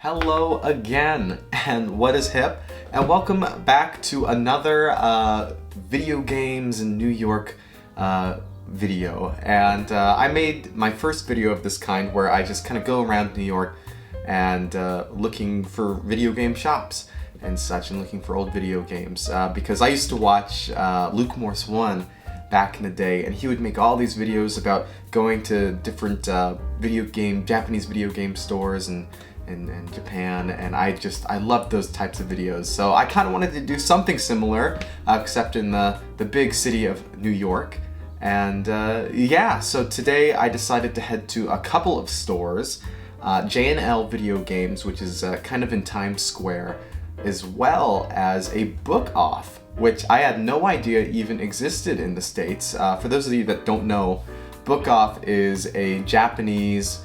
Hello again, and what is hip? And welcome back to another video games in New York video. And I made my first video of this kind where I just kind of go around New York and looking for video game shops and such, and looking for old video games. Because I used to watch Luke Morse 1 back in the day, and he would make all these videos about going to different Japanese video game stores and Japan, and I loved those types of videos. So I kind of wanted to do something similar, except in the big city of New York. And yeah, so today I decided to head to a couple of stores, J&L Video Games, which is kind of in Times Square, as well as a Book Off, which I had no idea even existed in the States. For those of you that don't know, Book Off is a Japanese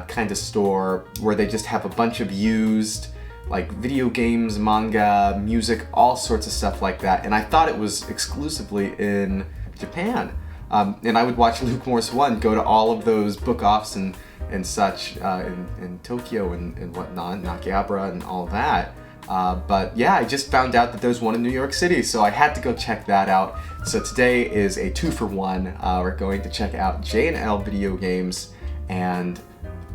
kind of store where they just have a bunch of used, like, video games, manga, music, all sorts of stuff like that. And I thought it was exclusively in Japan. And I would watch Luke Morse 1 go to all of those book offs and such in Tokyo and whatnot, Nakihabara and all that. But yeah, I just found out that there's one in New York City, so I had to go check that out. So today is a 2-for-1. We're going to check out J&L Video Games and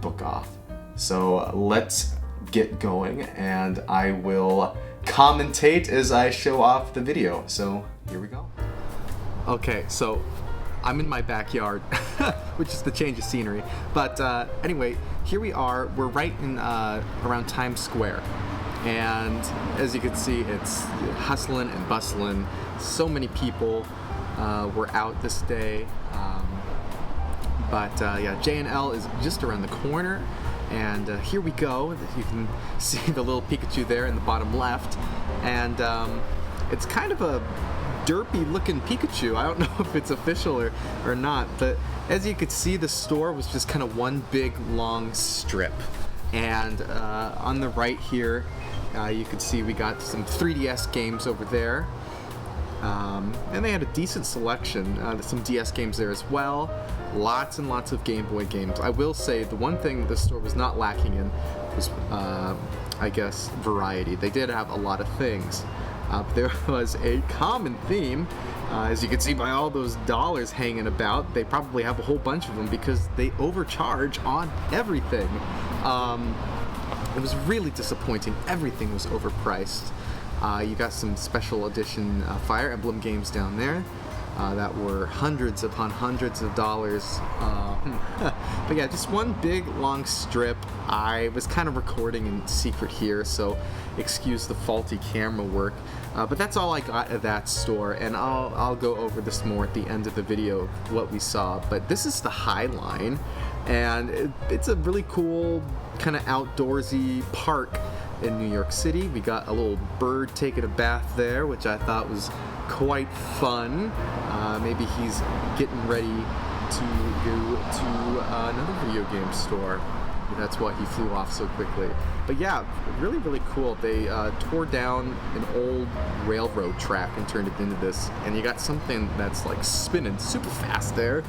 Book Off. So let's get going, and I will commentate as I show off the video. So here we go. Okay, so I'm in my backyard, which is the change of scenery. But anyway, here we are. We're right in around Times Square. And as you can see, it's hustling and bustling. So many people were out this day. But yeah, J&L is just around the corner, and here we go. You can see the little Pikachu there in the bottom left, and it's kind of a derpy looking Pikachu. I don't know if it's official or not, but as you could see, the store was just kind of one big long strip. And on the right here, you can see we got some 3DS games over there. And they had a decent selection, some DS games there as well. Lots and lots of Game Boy games. I will say the one thing the store was not lacking in was, I guess, variety. They did have a lot of things. There was a common theme, as you can see by all those dollars hanging about. They probably have a whole bunch of them because they overcharge on everything. It was really disappointing. Everything was overpriced. You got some special edition Fire Emblem games down there that were hundreds upon hundreds of dollars. But yeah, just one big long strip. I was kind of recording in secret here, so excuse the faulty camera work. But that's all I got at that store, and I'll go over this more at the end of the video, what we saw. But this is the High Line, and it's a really cool kind of outdoorsy park in New York City. We got a little bird taking a bath there, which I thought was quite fun. Maybe he's getting ready to go to another video game store. That's why he flew off so quickly. But yeah, really, really cool. They tore down an old railroad track and turned it into this. And you got something that's like spinning super fast there.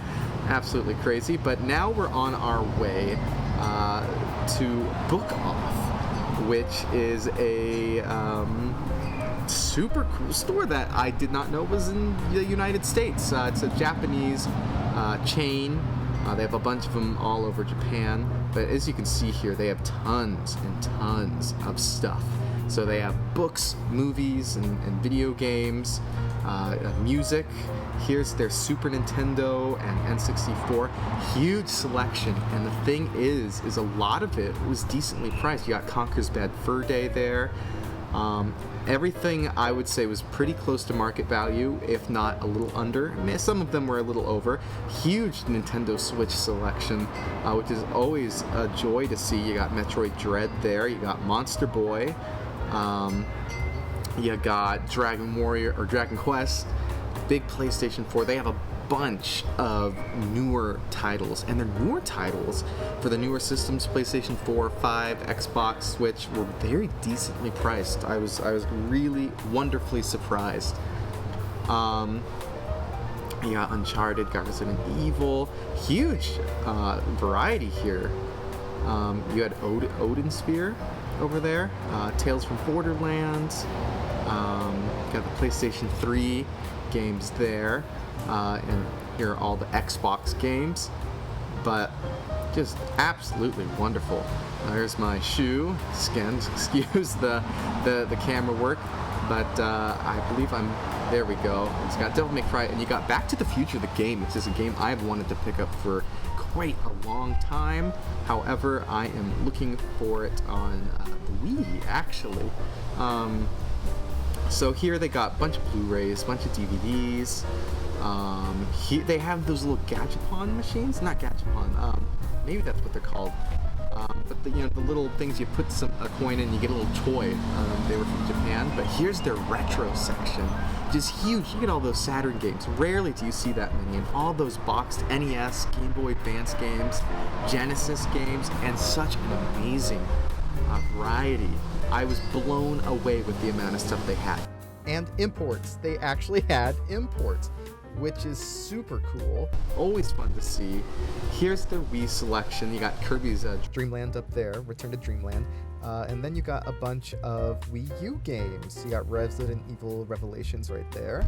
Absolutely crazy. But now we're on our way to Book Off, which is a super cool store that I did not know was in the United States. It's a Japanese chain. They have a bunch of them all over Japan, but as you can see here, they have tons and tons of stuff. So they have books, movies, and video games, music. Here's their Super Nintendo and N64. Huge selection, and the thing is a lot of it was decently priced. You got Conker's Bad Fur Day there. Everything I would say was pretty close to market value, if not a little under. I mean, some of them were a little over. Huge Nintendo Switch selection, which is always a joy to see. You got Metroid Dread there. You got Monster Boy. You got Dragon Warrior or Dragon Quest. Big PlayStation 4. They have a bunch of newer titles, and their newer titles for the newer systems, PlayStation 4, 5, Xbox, Switch, were very decently priced. I was really wonderfully surprised. You got Uncharted, got Resident Evil, huge variety here. You had Odin Sphere, over there. Tales from Borderlands. Got the PlayStation 3 games there. And here are all the Xbox games. But just absolutely wonderful. There's my shoe. Excuse the camera work. But I believe there we go. It's got Devil May Cry, and you got Back to the Future, the game, which is a game I've wanted to pick up for quite a long time. However, I am looking for it on the Wii, actually. So here they got a bunch of Blu-rays, a bunch of DVDs. Here they have those little Gachapon machines, not Gachapon. Maybe that's what they're called. But the little things you put a coin in, you get a little toy. They were from Japan, but here's their retro section, just huge. You get all those Saturn games. Rarely do you see that many, and all those boxed NES, Game Boy Advance games, Genesis games, and such an amazing variety. I was blown away with the amount of stuff they had. And imports. They actually had imports, which is super cool. Always fun to see. Here's the Wii selection. You got Kirby's Dreamland up there, Return to Dreamland. And then you got a bunch of Wii U games. You got Resident Evil Revelations right there.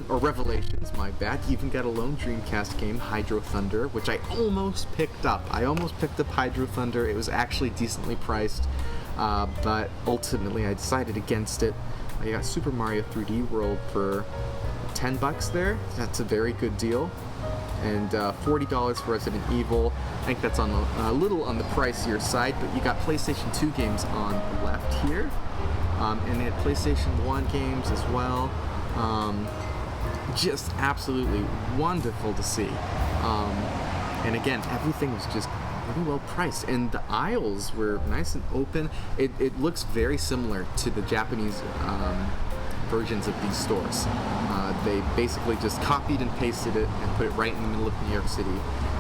Revelations, my bad. You even got a lone Dreamcast game, Hydro Thunder, which I almost picked up. I almost picked up Hydro Thunder. It was actually decently priced, but ultimately I decided against it. You got Super Mario 3D World for $10 there. That's a very good deal. And $40 for Resident Evil. I think that's on a little on the pricier side, but you got PlayStation 2 games on the left here. And they had PlayStation 1 games as well. Just absolutely wonderful to see. And again, everything was just really well priced, and the aisles were nice and open. It looks very similar to the Japanese versions of these stores. They basically just copied and pasted it and put it right in the middle of New York City,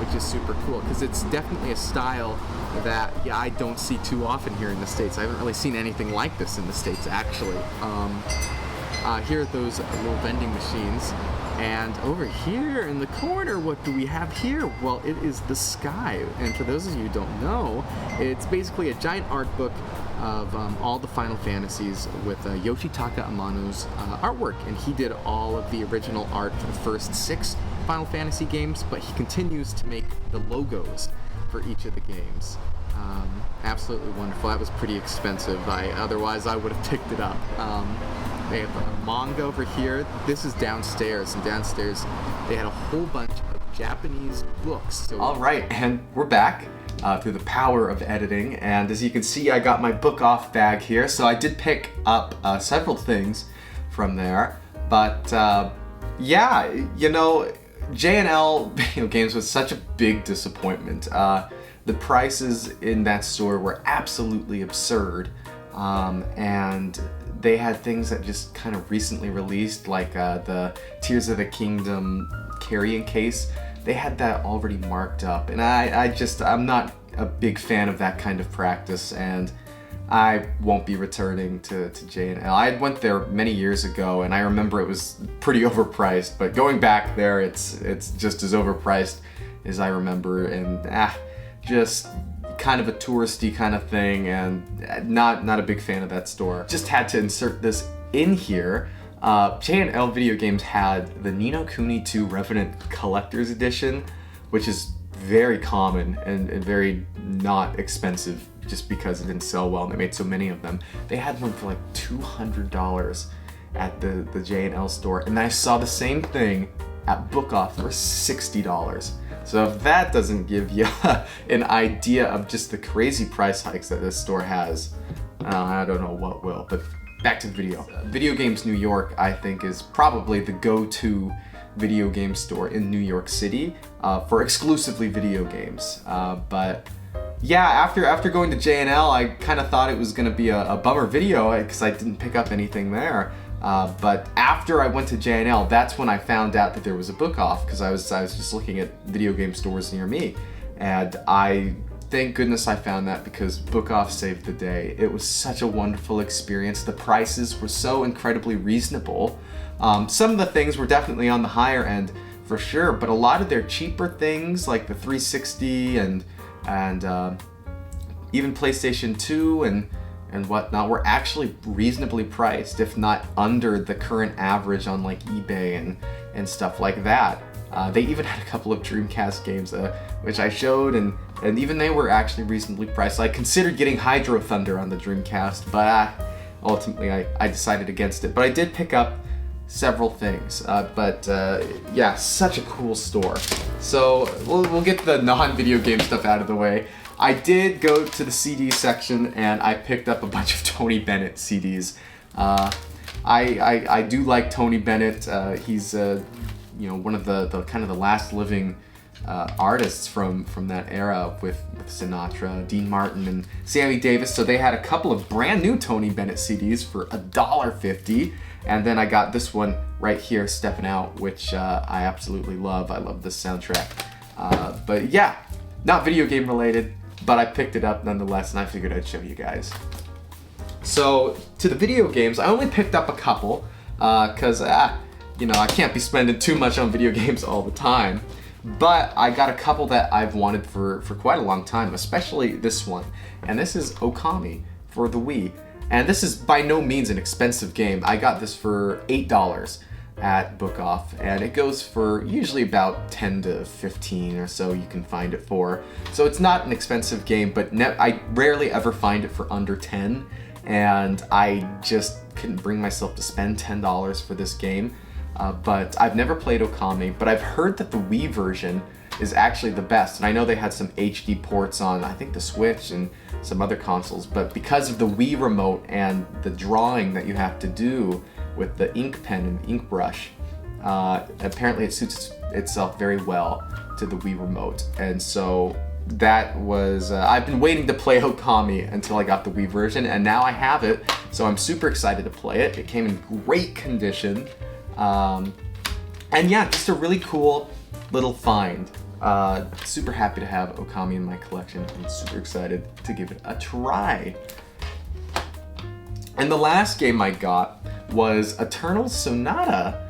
which is super cool because it's definitely a style that I don't see too often here in the States. I haven't really seen anything like this in the States, actually. Here are those little vending machines. And over here in the corner, what do we have here? Well, it is The Sky. And for those of you who don't know, it's basically a giant art book of all the Final Fantasies with Yoshitaka Amano's artwork. And he did all of the original art for the first 6 Final Fantasy games, but he continues to make the logos for each of the games. Absolutely wonderful. That was pretty expensive. Otherwise I would have picked it up. They have manga over here. This is downstairs, and downstairs they had a whole bunch of Japanese books. So all right, and we're back through the power of editing, and as you can see, I got my book off bag here, so I did pick up several things from there, but yeah, J&L Video Games was such a big disappointment. The prices in that store were absolutely absurd, and they had things that just kind of recently released, like the Tears of the Kingdom carrying case. They had that already marked up, and I'm not a big fan of that kind of practice, and I won't be returning to J&L. I went there many years ago, and I remember it was pretty overpriced, but going back there, it's just as overpriced as I remember, and just kind of a touristy kind of thing, and not a big fan of that store. Just had to insert this in here. J&L Video Games had the Ni no Kuni 2 Revenant Collector's Edition, which is very common and very not expensive just because it didn't sell well and they made so many of them. They had one for like $200 at the J&L store, and I saw the same thing at Book Off for $60. So if that doesn't give you an idea of just the crazy price hikes that this store has, I don't know what will. But back to the video. Video Games New York, I think, is probably the go-to video game store in New York City for exclusively video games. But yeah, after going to J&L, I kind of thought it was going to be a bummer video because I didn't pick up anything there. But after I went to J&L, that's when I found out that there was a Book Off, because I was just looking at video game stores near me, and thank goodness I found that, because Book Off saved the day. It was such a wonderful experience. The prices were so incredibly reasonable. Some of the things were definitely on the higher end for sure, but a lot of their cheaper things like the 360 and even PlayStation 2 and whatnot were actually reasonably priced, if not under the current average on like eBay and stuff like that. They even had a couple of Dreamcast games, which I showed, and even they were actually reasonably priced. I considered getting Hydro Thunder on the Dreamcast, but ultimately I decided against it. But I did pick up several things. Yeah, such a cool store. So we'll get the non-video game stuff out of the way. I did go to the CD section and I picked up a bunch of Tony Bennett CDs. I do like Tony Bennett. He's one of the kind of the last living artists from that era with Sinatra, Dean Martin, and Sammy Davis. So they had a couple of brand new Tony Bennett CDs for $1.50. And then I got this one right here, Steppin' Out, which I absolutely love. I love this soundtrack. But yeah, not video game related, but I picked it up nonetheless, and I figured I'd show you guys. So to the video games, I only picked up a couple, because I can't be spending too much on video games all the time. But I got a couple that I've wanted for quite a long time, especially this one. And this is Okami for the Wii. And this is by no means an expensive game. I got this for $8 at Book Off, and it goes for usually about 10 to 15 or so you can find it for. So it's not an expensive game, but I rarely ever find it for under 10, and I just couldn't bring myself to spend $10 for this game. But I've never played Okami, but I've heard that the Wii version is actually the best. And I know they had some HD ports on, I think, the Switch and some other consoles, but because of the Wii remote and the drawing that you have to do with the ink pen and ink brush, apparently it suits itself very well to the Wii remote. And so that was, I've been waiting to play Okami until I got the Wii version, and now I have it, so I'm super excited to play it. It came in great condition. And yeah, just a really cool little find. Super happy to have Okami in my collection. I'm super excited to give it a try. And the last game I got was Eternal Sonata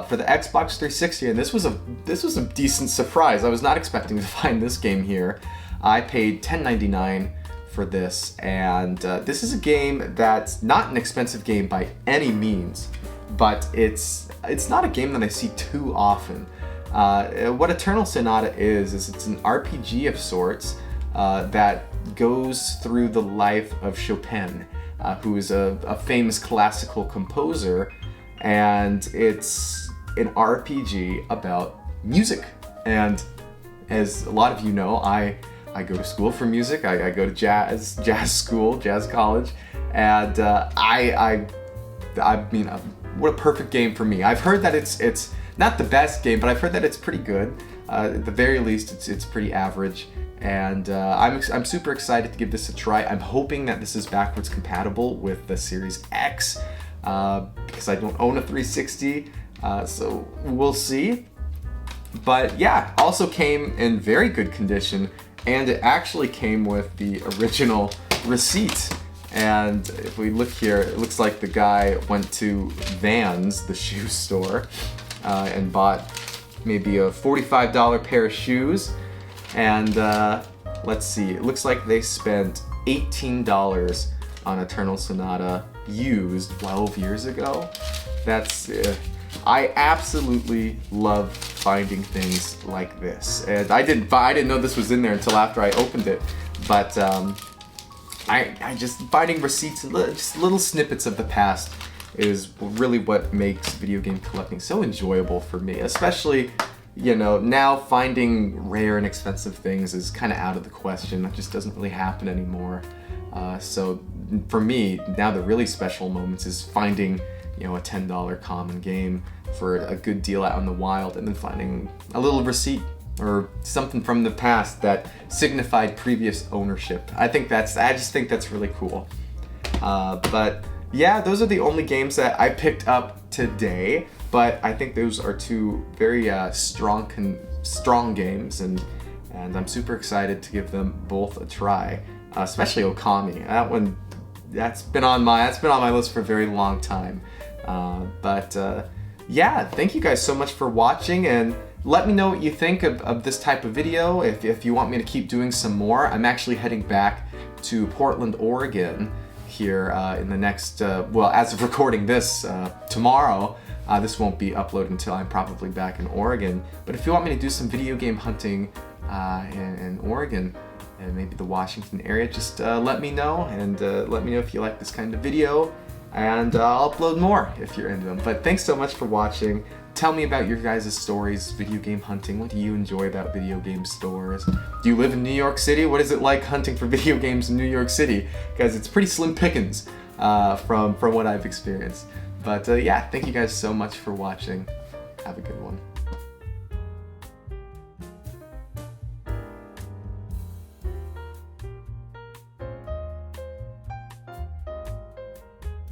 for the Xbox 360, and this was a decent surprise. I was not expecting to find this game here. I paid $10.99 for this, and this is a game that's not an expensive game by any means, but it's not a game that I see too often. What Eternal Sonata is it's an RPG of sorts that goes through the life of Chopin, who is a famous classical composer, and it's an RPG about music. And as a lot of you know, I go to school for music. I go to jazz school, jazz college, and I mean, what a perfect game for me. I've heard that it's not the best game, but I've heard that it's pretty good. At the very least, it's pretty average, and I'm super excited to give this a try. I'm hoping that this is backwards compatible with the Series X, because I don't own a 360, so we'll see. But yeah, also came in very good condition, and it actually came with the original receipt. And if we look here, it looks like the guy went to Vans, the shoe store, and bought maybe a $45 pair of shoes. And let's see, it looks like they spent $18 on Eternal Sonata used 12 years ago. That's I absolutely love finding things like this, and I didn't know this was in there until after I opened it. But I just finding receipts and just little snippets of the past is really what makes video game collecting so enjoyable for me. Especially, now finding rare and expensive things is kind of out of the question. It just doesn't really happen anymore. So for me, now the really special moments is finding, a $10 common game for a good deal out in the wild, and then finding a little receipt or something from the past that signified previous ownership. I just think that's really cool. But yeah, those are the only games that I picked up today, but I think those are two very strong games, and I'm super excited to give them both a try, especially Okami. That's been on my list for a very long time. Yeah, thank you guys so much for watching, and let me know what you think of this type of video. If you want me to keep doing some more, I'm actually heading back to Portland, Oregon here in the next, well, as of recording this, tomorrow. This won't be uploaded until I'm probably back in Oregon. But if you want me to do some video game hunting in Oregon and maybe the Washington area, just let me know, and let me know if you like this kind of video, and I'll upload more if you're into them. But thanks so much for watching. Tell me about your guys' stories, video game hunting. What do you enjoy about video game stores? Do you live in New York City? What is it like hunting for video games in New York City? Guys, it's pretty slim pickings from what I've experienced. But yeah, thank you guys so much for watching. Have a good one.